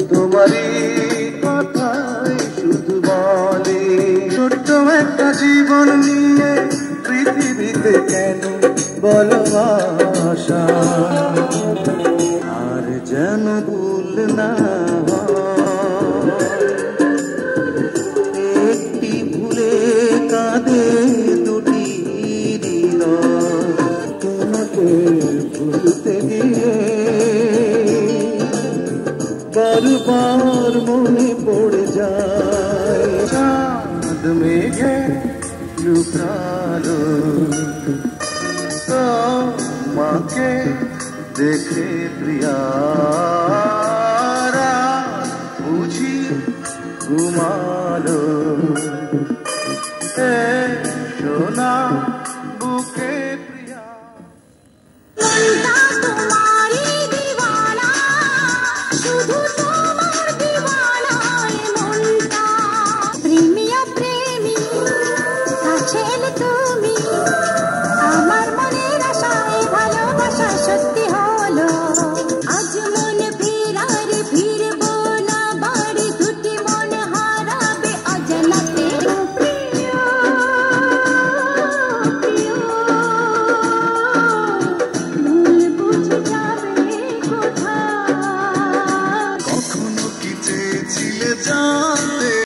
তোমারই কথাই শুধু বলে। ছোট্ট একটা জীবন নিয়ে পৃথিবীতে কেন বলো আশা, আর যেন ভুল না একটি ভুলে কাঁদে দুটি হৃদয়। তোমাকে ভুলতে গিয়ে বারবার মনে পড়ে যায় চাঁদ মেঘে লুকালো তোমাকে দেখে প্রিয়া।